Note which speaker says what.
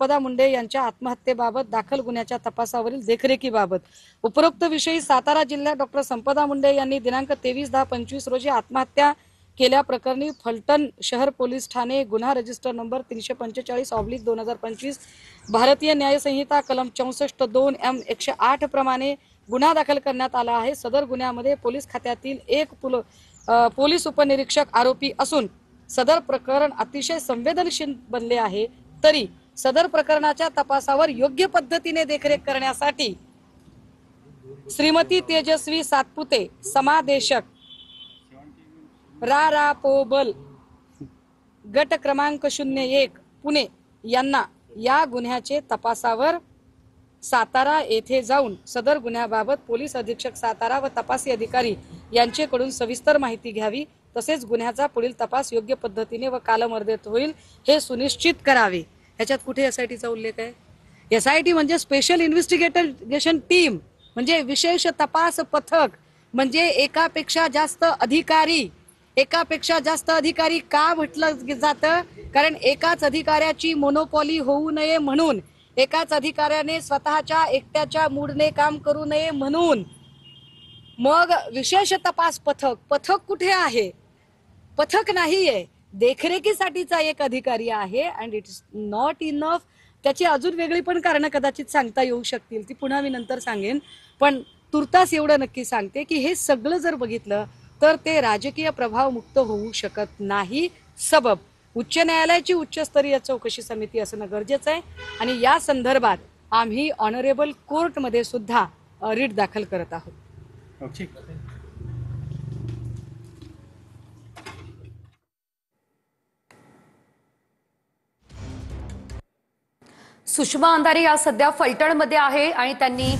Speaker 1: संपदा मुंडे यांच्या आत्महत्येबाबत दाखल गुन्ह्याच्या तपासावरील देखरेखीबाबत उपरोक्त विषयी सातारा जिल्ह्यात डॉक्टर संपदा मुंडे यांनी दिनांक 23/10/25 रोजी आत्महत्या केल्याप्रकरणी फलटण शहर पोलीस ठाणे गुन्हा रजिस्टर नंबर 345/2025 भारतीय न्याय संहिता कलम 64(2) 108 प्रमाणे गुन्हा दाखल करण्यात आला आहे। सदर गुन्ह्यामध्ये पोलीस खात्यातील एक पोलीस उपनिरीक्षक आरोपी असून सदर प्रकरण अतिशय संवेदनशील बनले आहे। तरी सदर प्रकरणाच्या तपासावर योग्य पद्धतीने देखरेख करण्यासाठी श्रीमती तेजस्वी सातपुते समादेशक रारापोबल गट क्रमांक 01 पुणे यांना या गुन्ह्याचे तपासावर सातारा येथे जाऊन सदर गुन्ह्याबाबत पोलीस अधीक्षक सातारा व तपासी अधिकारी यांच्याकडून सविस्तर माहिती घ्यावी, तसेच गुन्ह्याचा पुढील तपास योग्य पद्धतीने व कालमर्यादेत होईल हे सुनिश्चित करावे। ह्याच्यात कुठे एसआयटीचा उल्लेख आहे? एसआयटी म्हणजे स्पेशल इन्व्हेस्टिगेशन टीम, म्हणजे विशेष तपास पथक, म्हणजे एकापेक्षा जास्त अधिकारी का म्हटलं जातं? कारण एकाच अधिकाऱ्याची मोनोपॉली होऊ नये म्हणून, एकाच अधिकाऱ्याने स्वतःच्या एकट्याच्या मूडने काम करू नये म्हणून। मग विशेष तपास पथक कुठे आहे? पथक नाहीये, देखरेखीसाठीचा एक अधिकारी आहे and it is not enough. त्याची अजून वेगळी पण कारणं कदाचित सांगता येऊ शकतील, ती पुन्हा मी नंतर सांगेन, पण तुर्तास एवढं नक्की सांगते की हे सगळं जर बघितलं तर ते राजकीय प्रभाव मुक्त होऊ शकत नाही। सबब उच्च न्यायालयाची उच्चस्तरीय चौकशी समिती असणं गरजेचं आहे आणि या संदर्भात आम्ही ऑनरेबल कोर्टमध्ये सुद्धा रिट दाखल करत आहोत।
Speaker 2: सुषमा अंधारे या सध्या फलटणमध्ये आहे आणि त्यांनी